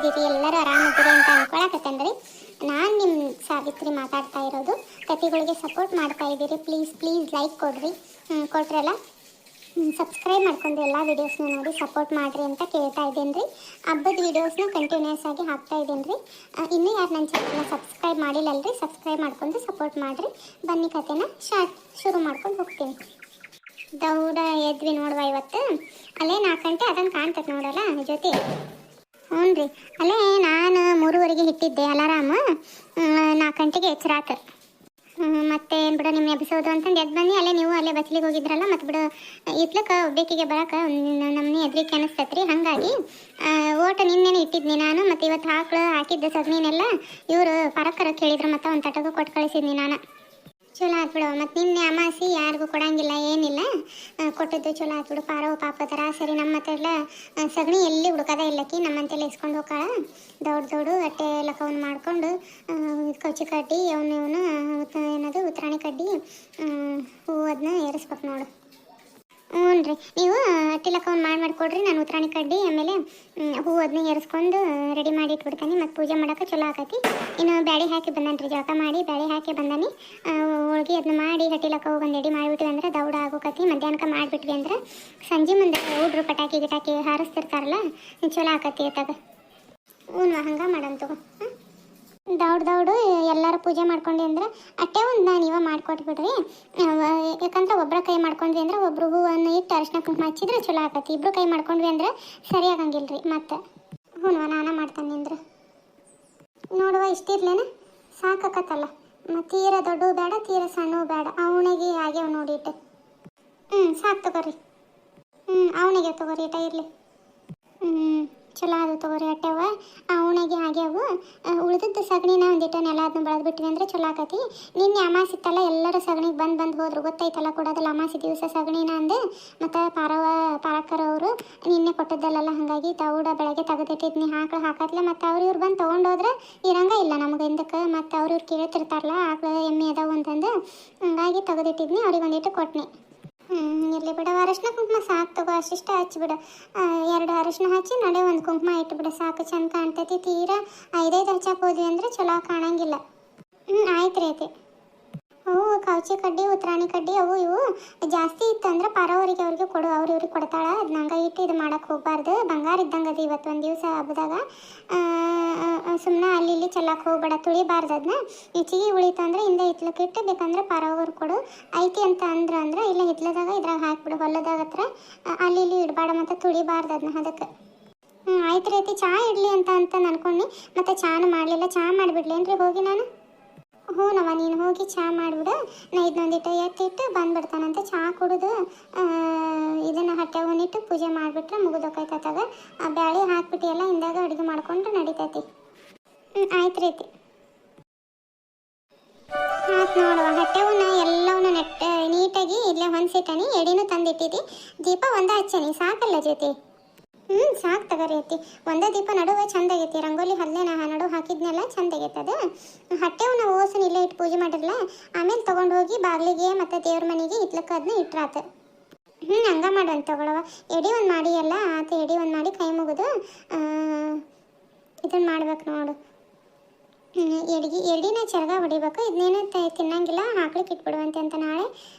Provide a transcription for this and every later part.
ಹೆಂಗಿದ್ದೀರಿ? ಎಲ್ಲರೂ ಆರಾಮಿದ್ದೀರಿ ಅಂತ ಅನ್ಕೊಳಕತ್ತೇನ್ರಿ. ನಾನು ನಿಮ್ಮ ಸಾವಿತ್ರಿ ಮಾತಾಡ್ತಾ ಇರೋದು. ಕತೆಗಳಿಗೆ ಸಪೋರ್ಟ್ ಮಾಡ್ತಾ ಇದ್ದೀರಿ. ಪ್ಲೀಸ್ ಲೈಕ್ ಕೊಡ್ರಿ. ಕೊಟ್ರಲ್ಲ ಸಬ್ಸ್ಕ್ರೈಬ್ ಮಾಡ್ಕೊಂಡು ಎಲ್ಲ ವೀಡಿಯೋಸ್ನ ನೋಡಿ ಸಪೋರ್ಟ್ ಮಾಡಿರಿ ಅಂತ ಕೇಳ್ತಾ ಇದ್ದೀನಿ ರೀ. ಹಬ್ಬದ ವೀಡಿಯೋಸ್ನ ಕಂಟಿನ್ಯೂಸ್ ಆಗಿ ಹಾಕ್ತಾ ಇದ್ದೀನಿ ರೀ. ಇನ್ನೂ ಯಾರು ನನ್ನ ಚಾನಲ್ನ ಸಬ್ಸ್ಕ್ರೈಬ್ ಮಾಡಿಲ್ಲಲ್ರಿ, ಸಬ್ಸ್ಕ್ರೈಬ್ ಮಾಡ್ಕೊಂಡು ಸಪೋರ್ಟ್ ಮಾಡಿರಿ. ಬನ್ನಿ ಕತೆನ ಶುರು ಮಾಡ್ಕೊಂಡು ಹೋಗ್ತೀನಿ. ದೌಡ ಎದ್ವಿ ನೋಡುವ ಇವತ್ತು. ಅಲ್ಲೇ 4 ಗಂಟೆ ಅದನ್ನು ಕಾಣ್ತದೆ ನೋಡಲ್ಲ ಜೊತೆ. ಹ್ಞೂ ರೀ, ಅಲ್ಲೇ ನಾನು 3:30ಗೆ ಇಟ್ಟಿದ್ದೆ ಅಲಾರಾಮ. 4 ಗಂಟೆಗೆ ಎಚ್ಚರಾತ. ಮತ್ತೆ ಏನು ಬಿಡು ನಿಮ್ಮ ಎಬ್ಬಿಸೋದು ಅಂತಂದು ಎದ್ದು ಬನ್ನಿ. ಅಲ್ಲೇ ನೀವು ಅಲ್ಲೇ ಬಸ್ಲಿಗೆ ಹೋಗಿದ್ರಲ್ಲ, ಮತ್ತು ಬಿಡು ಇತ್ಲಕ್ಕೆ ಒಬ್ಬೇಕಿಗೆ ಬರೋಕೆ ನಮ್ಮನೆ ಎದ್ರಿಗೆ ಅನಿಸ್ತೈತೆ ರೀ. ಹಾಗಾಗಿ ಓಟ ನಿನ್ನೆನೇ ಇಟ್ಟಿದ್ನಿ ನಾನು. ಮತ್ತು ಇವತ್ತು ಹಾಕಿದ್ದೆ ಸಗಣಿನೆಲ್ಲ ಇವರು ಪರಕ್ಕರ ಕೇಳಿದ್ರು, ಮತ್ತು ಒಂದು ತಟಗೂ ಕೊಟ್ಟು ಕಳಿಸಿದ್ನಿ ನಾನು. ಚಲೋ ಆಯ್ತು ಬಿಡು. ಮತ್ತು ನಿನ್ನೆ ಅಮಾಸಿ ಯಾರಿಗೂ ಕೊಡಂಗಿಲ್ಲ ಏನಿಲ್ಲ, ಕೊಟ್ಟದ್ದು ಚಲೋ ಆಯ್ತು ಬಿಡು. ಪಾಪ ಥರ ಸರಿ. ನಮ್ಮ ಹತ್ತೆಲ್ಲ ಸಗಣಿ ಎಲ್ಲಿ ಹುಡುಕದ ಇಲ್ಲಕ್ಕಿ ನಮ್ಮಂತೆಲ್ಲ ಇಸ್ಕೊಂಡು ಹೋಗಾಳ. ದೊಡ್ಡ ಅಟ್ಟೆ ಲಕವನ್ನ ಮಾಡ್ಕೊಂಡು ಕೌಚಿ ಕಡ್ಡಿ ಇವನು ಏನದು ಉತ್ತರಾಣಿ ಕಡ್ಡಿ ಹೂವು ಅದನ್ನ ಏರಿಸ್ಬೇಕು ನೋಡು. ಹ್ಞೂ ರೀ, ನೀವು ಅಟ್ಟಿಲಕ್ಕವನ್ನು ಮಾಡಿಕೊಡ್ರಿ. ನಾನು ಉತ್ತರಾಣಿ ಕಡ್ಡಿ ಆಮೇಲೆ ಹೂವು ಅದನ್ನ ಏರಿಸ್ಕೊಂಡು ರೆಡಿ ಮಾಡಿ ಇಟ್ಬಿಡ್ತಾನೆ. ಮತ್ತು ಪೂಜೆ ಮಾಡೋಕೆ ಚಲೋ ಆಕತಿ. ಇನ್ನು ಬ್ಯಾಳೆ ಹಾಕಿ ಬಂದಾನೆ ರೀ, ಜಳಕ ಮಾಡಿ ಬ್ಯಾಳೆ ಹಾಕಿ ಬಂದಾನೆ. ಹೋಳ್ಗೆ ಅದನ್ನ ಮಾಡಿ ಹಟ್ಟಿಲಕ್ಕ ಹೋಗಿ ರೆಡಿ ಮಾಡಿಬಿಟ್ವಿ ಅಂದ್ರೆ ದೌಡ ಆಗೋಕತಿ. ಮಧ್ಯಾಹ್ನಕ್ಕೆ ಮಾಡಿಬಿಟ್ವಿ ಅಂದ್ರೆ ಸಂಜೆ ಮುಂದೆ ಹುಡ್ರು ಪಟಾಕಿ ಗಿಟಾಕಿ ಹಾರಿಸ್ತಿರ್ತಾರಲ್ಲ, ಚಲೋ ಆಕತಿ ಅತ್ತಾಗ. ಹ್ಞೂ ಹಂಗೆ ಮಾಡಂತ ದೌಡು ಎಲ್ಲರೂ ಪೂಜೆ ಮಾಡ್ಕೊಂಡ್ವಿ ಅಂದ್ರೆ ಅಟ್ಟೆ ಒಂದು ನಾನು ಇವಾಗ ಮಾಡಿಕೊಟ್ಬಿಡ್ರಿ. ಯಾಕಂದ್ರೆ ಒಬ್ಬರ ಕೈ ಮಾಡ್ಕೊಂಡ್ವಿ ಅಂದ್ರೆ ಒಬ್ರು ಹೂವನ್ನು ಇಟ್ಟು ಅರಿಶಿನ ಕುಂಕುಮ ಹಚ್ಚಿದ್ರೆ ಚಲೋ ಆಕತಿ. ಇಬ್ಬರು ಕೈ ಮಾಡ್ಕೊಂಡ್ವಿ ಅಂದ್ರೆ ಸರಿ ಆಗಂಗಿಲ್ಲ ರೀ. ಮತ್ತೆ ಹ್ಞೂ ನಾನು ಮಾಡ್ತಾನೆ ಅಂದ್ರೆ ನೋಡುವ ಇಷ್ಟಿರ್ಲೇನ ಸಾಕಾಕತ್ತಲ್ಲ. ತೀರ ದೊಡ್ಡವು ಬೇಡ, ತೀರ ಸಣ್ಣವು ಬೇಡ. ಅವನಿಗೆ ಆಗ್ಯಾವ ನೋಡಿ ಇಟ್ಟು. ಸಾಕು ತಗೋರಿ. ಅವನಿಗೆ ತಗೋರಿ ಇಟ ಇರಲಿ. ಚಲೋ ಅದು ತಗೋರಿ. ಅಟ್ಟೆವ ಅವನಿಗೆ ಆಗ್ಯಾವು. ಉಳಿದದ್ದು ಸಗಣಿನ ಒಂದಿಟ್ಟು ನೆಲ ಅದನ್ನ ಬೆಳೆದು ಬಿಟ್ವಿ ಅಂದ್ರೆ ಚಲೋ ಆಕತಿ. ನಿನ್ನೆ ಅಮಾಸಿ ಇತ್ತಲ್ಲ, ಎಲ್ಲರೂ ಸಗಣಿಗೆ ಬಂದು ಹೋದ್ರು. ಗೊತ್ತೈತಲ್ಲ ಕೊಡೋದಲ್ಲ ಅಮಾಸಿ ದಿವಸ ಸಗಣಿನ ಅಂದೆ. ಮತ್ತು ಪಾರಕ್ಕರ್ ಅವರು ನಿನ್ನೆ ಕೊಟ್ಟದ್ದಲ್ಲ, ಹಾಗಾಗಿ ದೌಡ ಬೆಳಗ್ಗೆ ತೆಗೆದಿಟ್ಟಿದ್ನಿ ಹಾಕತ್ಲೆ. ಮತ್ತು ಇವ್ರು ಬಂದು ತೊಗೊಂಡೋದ್ರೆ ಇರಂಗ ಇಲ್ಲ ನಮ್ಗೆ ಹಿಂದಕ್ಕೆ. ಮತ್ತು ಇವ್ರು ಕೇಳ್ತಿರ್ತಾರಲ್ಲ ಆಕಳು ಎಮ್ಮೆ ಅದಾವು ಅಂತಂದು, ಹಂಗಾಗಿ ತೆಗೆದಿಟ್ಟಿದ್ನಿ. ಅವ್ರಿಗೆ ಒಂದಿಟ್ಟು ಕೊಟ್ನಿ. ಇರಲಿ ಬಿಡ. ಅರಿಶಿನ ಕುಂಕುಮ ಸಾಕು ತಗೋ, ಅಷ್ಟಿಷ್ಟ ಹಚ್ಚಿಬಿಡು. 2 ಅರಿಶಿನ ಹಚ್ಚಿ ನಡೆ ಒಂದು ಕುಂಕುಮ ಇಟ್ಬಿಡು ಸಾಕು, ಚಂದ ಕಾಣ್ತೈತಿ. ತೀರಾ 5 ಹಚ್ಚಕ್ಕೆ ಹೋದ್ವಿ ಅಂದ್ರೆ ಚಲೋ ಕಾಣಂಗಿಲ್ಲ. ಆಯ್ತು ರೀ ಐತಿ. ಅವು ಕೌಚಿ ಕಡ್ಡಿ ಉತ್ತರಾಣಿ ಕಡ್ಡಿ ಅವು ಇವು ಜಾಸ್ತಿ ಇತ್ತು ಅಂದ್ರೆ ಪಾರವರಿಗೆ ಅವ್ರಿಗೆ ಕೊಡು, ಇವ್ರಿಗೆ ಕೊಡ್ತಾಳೆ. ಅದು ನಂಗೆ ಇಟ್ಟು ಇದು ಮಾಡೋಕ್ಕೆ ಹೋಗ್ಬಾರ್ದು. ಬಂಗಾರ ಇದ್ದಂಗೆ ಅದು ಇವತ್ತು ಒಂದು ದಿವಸ ಹಬ್ಬದಾಗ. ಸುಮ್ಮನೆ ಅಲ್ಲಿ ಇಲ್ಲಿ ಚೆಲ್ಲಕ್ಕೆ ಹೋಗ್ಬೇಡ, ತುಳಿಬಾರ್ದು. ಅದನ್ನ ಹೆಚ್ಚಿಗೆ ಉಳಿತು ಅಂದರೆ ಹಿಂದೆ ಹಿತ್ಲಕ್ಕೆ ಇಟ್ಟು ಬೇಕಂದ್ರೆ ಪಾರವ್ರು ಕೊಡು. ಐತಿ ಅಂತ ಅಂದ್ರೆ ಇಲ್ಲ ಹಿತ್ಲದಾಗ ಇದ್ರಾಗ ಹಾಕ್ಬಿಡು. ಹೊಲದಾಗ ಹತ್ರ ಅಲ್ಲಿ ಇಲ್ಲಿ ಇಡಬೇಡ, ಮತ್ತು ತುಳಿಬಾರ್ದು ಅದನ್ನ. ಅದಕ್ಕೆ ಆಯ್ತು ರೀತಿ. ಚಹಾ ಇಡಲಿ ಅಂತ ಅನ್ಕೊಂಡು ಮತ್ತು ಚಾನು ಮಾಡಲಿಲ್ಲ. ಚಹಾ ಮಾಡಿಬಿಡ್ಲೇನ್ರಿ ಹೋಗಿ ನಾನು? ಹ್ಞೂನವ, ನೀನು ಹೋಗಿ ಚಹಾ ಮಾಡಿಬಿಡು. ನಾ ಇದನ್ನೊಂದಿಟ್ಟು ಎತ್ತಿಟ್ಟು ಬಂದುಬಿಡ್ತಾನಂತೆ. ಚಹಾ ಕುಡಿದು ಇದನ್ನು ಹಟ್ಟೆ ಹೊನಿಟ್ಟು ಪೂಜೆ ಮಾಡಿಬಿಟ್ರೆ ಮುಗಿದೋಕೈತತ್ತಾಗ. ಆ ಬ್ಯಾಳೆ ಹಾಕ್ಬಿಟ್ಟು ಹಿಂದಾಗ ಅಡುಗೆ ಮಾಡ್ಕೊಂಡು ನಡಿತೈತಿ. ಆಯ್ತು ರೀತಿ. ಆಯ್ತು ನೋಡುವ. ಹಟ್ಟೆವನ್ನ ಎಲ್ಲವನ್ನ ನೀಟಾಗಿ ಇಲ್ಲೇ ಹೊಂದಿಸಿಟ್ಟನಿ. ಎಡಿನೂ ತಂದಿಟ್ಟಿದ್ದಿ. ದೀಪ ಒಂದೇ ಹಚ್ಚನಿ ಸಾಕಲ್ಲ ಜೊತೆ. ಸಾಕು ತಗೋರಿ ಐತಿ. ಒಂದೇ ದೀಪ ನಡುವೆ ಚಂದ ಆಗೈತಿ. ರಂಗೋಲಿ ಹಲ್ಲೆ ನಡುವೆ ಹಾಕಿದ್ನೆಲ್ಲ ಚಂದ ಆಗೈತೆ. ಅದು ಹಟ್ಟೆವು ನಾವು ಓಸನ್ ಇಲ್ಲೇ ಇಟ್ಟು ಪೂಜೆ ಮಾಡಿರಲ್ಲ, ಆಮೇಲೆ ತೊಗೊಂಡು ಹೋಗಿ ಬಾಗಿಲಿಗೆ ಮತ್ತು ದೇವ್ರ ಮನೆಗೆ ಇಟ್ಲಕ್ಕೆ ಅದನ್ನ ಇಟ್ರಾತ. ಹಂಗೆ ಮಾಡೋಣ ತಗೊಳವ. ಎಡಿ ಒಂದು ಮಾಡಿ ಎಲ್ಲ ಆತ. ಎಡಿ ಒಂದು ಮಾಡಿ ಕೈ ಮುಗಿದು ಇದನ್ನು ಮಾಡ್ಬೇಕು ನೋಡು. ಎಡಿನ ಚರಗ ಹೊಡಿಬೇಕು. ಇದನ್ನೇನು ತಿನ್ನಂಗಿಲ್ಲ, ಹಾಕ್ಲಿಕ್ಕೆ ಇಟ್ಬಿಡುವಂತೆ ಅಂತ ನಾಳೆ.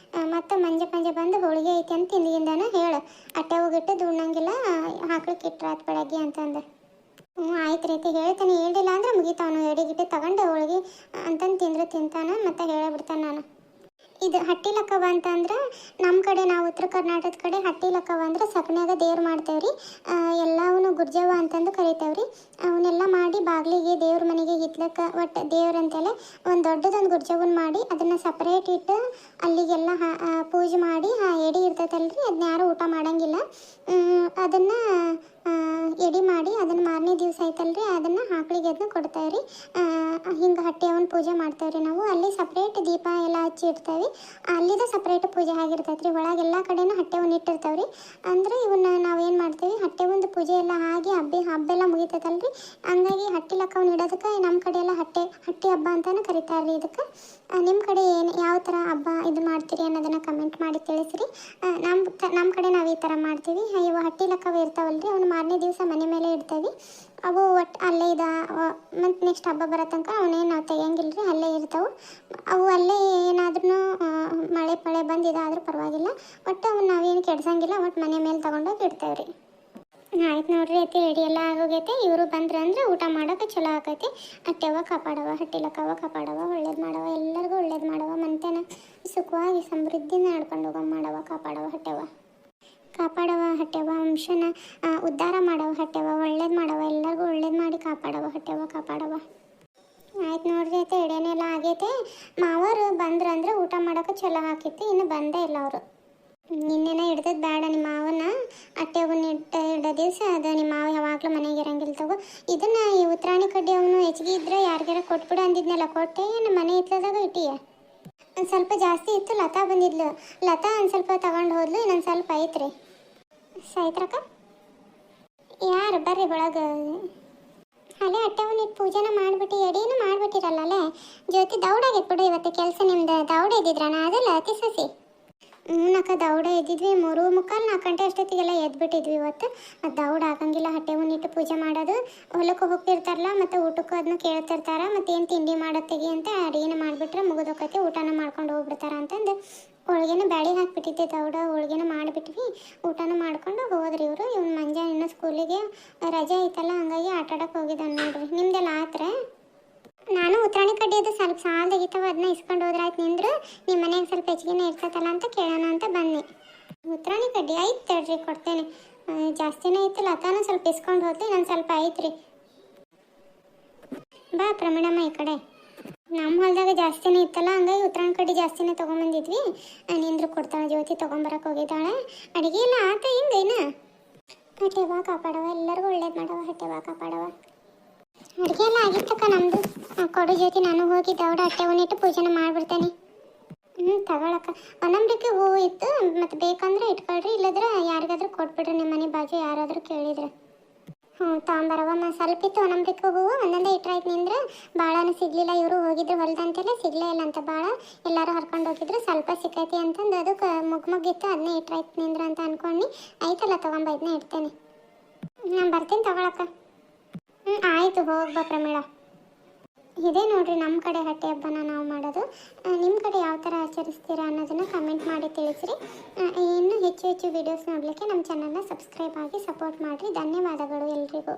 ಮತ್ತು ಮಂಜೆ ಬಂದು ಹೋಳಿಗೆ ಐತಿ ಅಂತ ಹಿಂದಿಂದಾನ ಹೇಳು. ಅಟ್ಟೆ ಹೋಗಿಟ್ಟು ದುಣ್ಣಂಗಿಲ್ಲ, ಹಾಕ್ಲಿಕ್ಕೆ ಇಟ್ರಾತ್ ಬೆಳಗ್ಗೆ ಅಂತಂದು. ಆಯ್ತು ರೀತಿ ಹೇಳ್ತಾನೆ. ಹೇಳಿಲ್ಲ ಅಂದ್ರೆ ಮುಗಿತಾವನು. ಎಡಿಗಿಟ್ಟು ತಗೊಂಡು ಹೋಳಿಗೆ ಅಂತಂದು ತಿಂದ್ರೆ ತಿಂತಾನೆ. ಮತ್ತು ಹೇಳಬಿಡ್ತಾನೆ ನಾನು. ಇದು ಹಟ್ಟಿ ಲಕ್ಕವ ಅಂತಂದ್ರೆ ನಮ್ಮ ಕಡೆ, ನಾವು ಉತ್ತರ ಕರ್ನಾಟಕದ ಕಡೆ ಹಟ್ಟಿ ಲಕ್ಕವ ಅಂದ್ರೆ ಸಗಣಿಯಾಗ ದೇವ್ರು ಮಾಡ್ತೇವ್ರಿ. ಎಲ್ಲವೂ ಗುರ್ಜವ ಅಂತಂದು ಕರಿತೇವ್ರಿ. ಅವನ್ನೆಲ್ಲ ಮಾಡಿ ಬಾಗಿಲಿಗೆ ದೇವ್ರ ಮನೆಗೆ ಹಿತ್ಲಕ್ಕೆ ಒಟ್ಟು ದೇವ್ರಂತೆಲ್ಲ ಒಂದು ದೊಡ್ಡದೊಂದು ಗುರ್ಜವನ್ನ ಮಾಡಿ ಅದನ್ನು ಸಪ್ರೇಟ್ ಇಟ್ಟು ಅಲ್ಲಿಗೆಲ್ಲ ಪೂಜೆ ಮಾಡಿ ಎಡಿ ಇರ್ತೈತಲ್ರಿ, ಅದನ್ನ ಯಾರು ಊಟ ಮಾಡೋಂಗಿಲ್ಲ. ಅದನ್ನು ಎಡಿ ಮಾಡಿ ಅದನ್ನು ಮಾರನೇ ದಿವಸ ಐತಲ್ರಿ ಅದನ್ನು ಆಕಳಿಗೆ ಅದನ್ನ ಕೊಡ್ತೇವ್ರಿ. ಹಿಂಗೆ ಹಟ್ಟಿಯವನ್ನ ಪೂಜೆ ಮಾಡ್ತೇವ್ರಿ ನಾವು. ಅಲ್ಲಿ ಸಪ್ರೇಟ್ ದೀಪ ಎಲ್ಲ ಹಚ್ಚಿ ಇಡ್ತೇವೆ. ಅಲ್ಲಿದ ಸಪ್ರೇಟ್ ಪೂಜೆ ಆಗಿರ್ತೈತೆ ರೀ. ಒಳಗೆಲ್ಲ ಕಡೆನೂ ಹಟ್ಟೆವನ್ನು ಇಟ್ಟಿರ್ತೇವ್ರಿ. ಅಂದರೆ ಇವನ್ನ ನಾವೇನು ಮಾಡ್ತೇವೆ, ಹಟ್ಟೆವಂದು ಪೂಜೆ ಎಲ್ಲ ಆಗಿ ಹಬ್ಬೆಲ್ಲ ಮುಗಿತೈತಲ್ರಿ. ಹಂಗಾಗಿ ಹಟ್ಟಿ ಲಕ್ಕವನ್ನ ಇಡೋದಕ್ಕೆ ನಮ್ಮ ಕಡೆ ಎಲ್ಲ ಹಟ್ಟಿ ಹಬ್ಬ ಅಂತಲೇ ಕರೀತಾರೆ ರೀ ಇದಕ್ಕೆ. ನಿಮ್ಮ ಕಡೆ ಯಾವ ಥರ ಹಬ್ಬ ಇದು ಮಾಡ್ತೀರಿ ಅನ್ನೋದನ್ನು ಕಮೆಂಟ್ ಮಾಡಿ ತಿಳಿಸ್ರಿ. ನಮ್ಮ ಕಡೆ ನಾವು ಈ ಥರ ಮಾಡ್ತೀವಿ. ಇವು ಹಟ್ಟಿ ಲಕ್ಕವ ಇರ್ತಾವಲ್ರಿ, ಅವನ್ನ ಮಾರನೇ ದಿವಸ ಮನೆ ಮೇಲೆ ಇಡ್ತೇವೆ. ಅವು ಒಟ್ಟು ಅಲ್ಲೇ ಮತ್ತು ನೆಕ್ಸ್ಟ್ ಹಬ್ಬ ಬರೋ ತನಕ ಅವನೇನು ನಾವು ತೆಗಿಯಂಗಿಲ್ಲ ರೀ, ಅಲ್ಲೇ ಇರ್ತಾವೆ ಅವು. ಅಲ್ಲೇ ಏನಾದ್ರೂ ಮಳೆ ಪಳೆ ಬಂದಿದ್ದಾದ್ರೂ ಪರವಾಗಿಲ್ಲ, ಒಟ್ಟು ಅವು ನಾವೇನು ಕೆಡ್ಸಂಗಿಲ್ಲ, ಒಟ್ಟು ಮನೆ ಮೇಲೆ ತೊಗೊಂಡೋಗಿ ಇಡ್ತೇವೆ ರೀ. ಆಯ್ತು ನೋಡ್ರಿ ಐತಿ, ರೆಡಿ ಎಲ್ಲ ಆಗೋಗೈತೆ. ಇವರು ಬಂದ್ರೆ ಅಂದ್ರೆ ಊಟ ಮಾಡೋಕೆ ಚಲೋ ಆಕೈತಿ. ಅಟ್ಟೆವ ಕಾಪಾಡವ, ಹಟ್ಟಿಲಕ್ಕವ ಕಾಪಾಡವ, ಒಳ್ಳೇದು ಮಾಡವ, ಎಲ್ಲರಿಗೂ ಒಳ್ಳೇದು ಮಾಡವ, ಮನೆತನ ಸುಖವಾಗಿ ಸಮೃದ್ಧಿನ ನಡ್ಕೊಂಡು ಹೋಗೋ ಮಾಡವ, ಕಾಪಾಡವ ಹಟ್ಟೆವ, ಕಾಪಾಡವ ಹಟ್ಟೆವ, ವಂಶನ ಉದ್ಧಾರ ಮಾಡವ ಹಟ್ಟೆವ, ಒಳ್ಳೇದು ಮಾಡವ, ಎಲ್ಲರಿಗೂ ಒಳ್ಳೇದು ಮಾಡಿ ಕಾಪಾಡವ ಹಟ್ಟೆವ, ಕಾಪಾಡವ. ಆಯ್ತು ನೋಡ್ರಿ ಐತೆ, ಎಡೆನೆಲ್ಲ ಆಗೈತೆ. ಮಾವರು ಬಂದ್ರೆ ಅಂದ್ರೆ ಊಟ ಮಾಡೋಕೆ ಚಲೋ ಹಾಕಿತ್ತು, ಇನ್ನು ಬಂದೇ ಇಲ್ಲ ಅವರು. ನಿನ್ನೆನ ಹಿಡ್ದದ್ದು ಬೇಡ ನಿಮ್ಮ ಮಾವನ, ಅಟ್ಟೆ ಅವನ್ನ ಇಡೋ ದಿವಸ ಅದು ನಿಮ್ಮ ಮಾವ ಯಾವಾಗಲೂ ಮನೆಗೆ ಇರಂಗಿಲ್ಲ ತಗೋ. ಇದನ್ನು ಈ ಉತ್ತರಾಣಿ ಕಡ್ಡಿ ಅವನು ಹೆಚ್ಚಿಗೆ ಇದ್ರೆ ಯಾರಿಗಾರ ಕೊಟ್ಬಿಡು ಅಂದಿದ್ನಲ್ಲ, ಕೊಟ್ಟೆ ನಮ್ಮ ಮನೆ ಇತ್ತದಾಗ ಇಟ್ಟಿಯ. ಒಂದು ಸ್ವಲ್ಪ ಜಾಸ್ತಿ ಇತ್ತು, ಲತಾ ಬಂದಿದ್ಲು, ಲತಾ ಒಂದು ಸ್ವಲ್ಪ ತಗೊಂಡು ಹೋದ್ಲು, ಇನ್ನೊಂದು ಸ್ವಲ್ಪ ಐತ್ರಿ. ಸಾಯ್ತ್ರಕ್ಕ ಯಾರು ಬರ್ರಿ ಒಳಗೆ. ಅಲ್ಲೇ ಅಟ್ಟೆವನ್ನ ಇಟ್ಟು ಪೂಜೆನ ಮಾಡಿಬಿಟ್ಟು ಎಡೀನು ಮಾಡಿಬಿಟ್ಟಿರಲ್ಲ ಅಲ್ಲೇ. ಜ್ಯೋತಿ ದೌಡಾಗಿತ್ತು ಬಿಡು, ಇವತ್ತು ಕೆಲಸ ನಿಮ್ದು ದೌಡ ಇದ್ದಿದ್ರಣ ಅದಲ್ಲ ಅತಿ ಸಸಿ. ಅಕ್ಕ ದೌಡ ಎದ್ದಿದ್ವಿ, 3:45 4 ಗಂಟೆ ಅಷ್ಟೊತ್ತಿಗೆಲ್ಲ ಎದ್ಬಿಟ್ಟಿದ್ವಿ ಇವತ್ತು. ಅದು ದೌಡ ಆಗಂಗಿಲ್ಲ, ಹಟ್ಟೆ ಉಣ್ಣಿಟ್ಟು ಪೂಜೆ ಮಾಡೋದು. ಹೊಲಕ್ಕೆ ಹೋಗ್ತಿರ್ತಾರಲ್ಲ, ಮತ್ತು ಊಟಕ್ಕೂ ಅದನ್ನ ಕೇಳ್ತಿರ್ತಾರೆ, ಮತ್ತು ಏನು ತಿಂಡಿ ಮಾಡೋತ್ತೆಗಿ ಅಂತ ಅಡುಗೆನ ಮಾಡಿಬಿಟ್ರೆ ಮುಗಿದೋಕೈತಿ, ಊಟನ ಮಾಡ್ಕೊಂಡು ಹೋಗ್ಬಿಡ್ತಾರ ಅಂತಂದು ಹೋಳ್ಗೆನ ಬ್ಯಾಳಿ ಹಾಕ್ಬಿಟ್ಟಿದ್ದೆ. ದೌಡ ಹೋಳ್ಗೆನ ಮಾಡಿಬಿಟ್ವಿ, ಊಟನ ಮಾಡ್ಕೊಂಡು ಹೋದ್ರಿ ಇವರು. ಇವ್ನು ಮಂಜ ಇನ್ನೂ ಸ್ಕೂಲಿಗೆ ರಜೆ ಐತಲ್ಲ, ಹಂಗಾಗಿ ಆಟಾಡಕ್ಕೆ ಹೋಗಿದ್ದಾನೆ ನೋಡ್ರಿ. ನಿಮ್ದೆಲ್ಲ ಆತ್ರ? ನಾನು ಉತ್ತರಾಣಿ ಕಡ್ಡಿಯದು ಸ್ವಲ್ಪ ಸಾಲದಾಗಿತ್ತವ, ಅದನ್ನ ಇಸ್ಕೊಂಡು ಹೋದ್ರಾಯ್ತು ನಿಂದ್ರು, ನಿಮ್ಮ ಮನೆಗೆ ಸ್ವಲ್ಪ ಹೆಚ್ಚಿಗೆನೇ ಇರ್ತೈತಲ್ಲ ಅಂತ ಕೇಳೋಣ ಅಂತ ಬನ್ನಿ. ಉತ್ತರಾಣಿ ಕಡ್ಡಿ ಐತೆ ತಡ್ರಿ, ಕೊಡ್ತೇನೆ. ಜಾಸ್ತಿನೇ ಇತ್ತು, ಲತಾನು ಸ್ವಲ್ಪ ಇಸ್ಕೊಂಡು ಹೋದ್ಲಿ, ನಾನು ಸ್ವಲ್ಪ ಐತ್ರಿ. ಬಾ ಪ್ರಮೀಳಮ್ಮ ಈ ಕಡೆ. ನಮ್ಮ ಹೊಲದಾಗ ಜಾಸ್ತಿನೇ ಇತ್ತಲ್ಲ, ಹಂಗಾಗಿ ಉತ್ತರಾಣಿ ಕಡ್ಡಿ ಜಾಸ್ತಿನೇ ತೊಗೊಂಬಂದಿದ್ವಿ. ನಿಂದ್ರು ಕೊಡ್ತಾಳೆ, ಜ್ಯೋತಿ ತೊಗೊಂಬರಕ್ಕೆ ಹೋಗಿದ್ದಾಳೆ. ಅಡುಗೆ ಎಲ್ಲ ಆತ ಹಿಂಗೇನ? ಹಟ್ಟೆವಾ ಕಾಪಾಡವ, ಎಲ್ಲರಿಗೂ ಒಳ್ಳೇದು ಮಾಡವ, ಹಟ್ಟೆವಾ ಕಾಪಾಡವ. ಅಡುಗೆ ಎಲ್ಲ ಆಗಿತ್ತಕ್ಕ ನಮ್ಮದು. ಕೊಡು ಜ್ಯೋತಿ, ನಾನು ಹೋಗಿ ದೌಡ ಅಟ್ಟೆ ಉಣ್ಣಿಟ್ಟು ಪೂಜೆನ ಮಾಡಿಬಿಡ್ತೇನೆ. ತಗೊಳಕ್ಕ. ಒಣಂಬ್ರಿಕೆ ಹೂವು ಇತ್ತು, ಮತ್ತು ಬೇಕಂದ್ರೆ ಇಟ್ಕೊಳ್ರಿ, ಇಲ್ಲದ್ರೆ ಯಾರಿಗಾದ್ರೂ ಕೊಟ್ಬಿಡ್ರಿ, ನಿಮ್ಮ ಮನೆ ಬಾಜು ಯಾರಾದರೂ ಕೇಳಿದ್ರೆ. ತೊಗೊಂಬರವ. ಸ್ವಲ್ಪ ಇತ್ತು ಒಣಂಬ್ರಿಕೆ ಹೂವು, ಒಂದೊಂದೇ ಇಟ್ರಾಯ್ತು ನಿಂದ್ರೆ. ಭಾಳನೂ ಸಿಗಲಿಲ್ಲ, ಇವರು ಹೋಗಿದ್ರು ಹೊಲ್ದಂತೆಲ್ಲ ಸಿಗಲೇ ಇಲ್ಲ ಅಂತ ಭಾಳ, ಎಲ್ಲರೂ ಹರ್ಕೊಂಡು ಹೋಗಿದ್ರು. ಸ್ವಲ್ಪ ಸಿಕ್ಕೈತಿ ಅಂತಂದು ಅದಕ್ಕೆ ಮುಗ್ಗಿತ್ತು, ಅದನ್ನೇ ಇಟ್ರಾಯ್ತು ನಿಂದ್ರೆ ಅಂತ ಅನ್ಕೊಂಡು ಆಯ್ತಲ್ಲ ತೊಗೊಂಬೈದನ್ನೇ ಇಡ್ತೇನೆ. ನಾನು ಬರ್ತೀನಿ ತಗೊಳಕ್ಕ. ಆಯಿತು, ಹೋಗ್ಬಾ ಪ್ರಮೀಳಾ. ಇದೇ ನೋಡ್ರಿ ನಮ್ಮ ಕಡೆ ಹಟ್ಟೆ ಹಬ್ಬನ ನಾವು ಮಾಡೋದು. ನಿಮ್ಮ ಕಡೆ ಯಾವ ಥರ ಆಚರಿಸ್ತೀರಾ ಅನ್ನೋದನ್ನು ಕಮೆಂಟ್ ಮಾಡಿ ತಿಳಿಸ್ರಿ. ಇನ್ನೂ ಹೆಚ್ಚು ಹೆಚ್ಚು ವೀಡಿಯೋಸ್ ನೋಡಲಿಕ್ಕೆ ನಮ್ಮ ಚಾನಲ್ನ ಸಬ್ಸ್ಕ್ರೈಬ್ ಆಗಿ ಸಪೋರ್ಟ್ ಮಾಡಿರಿ. ಧನ್ಯವಾದಗಳು ಎಲ್ರಿಗೂ.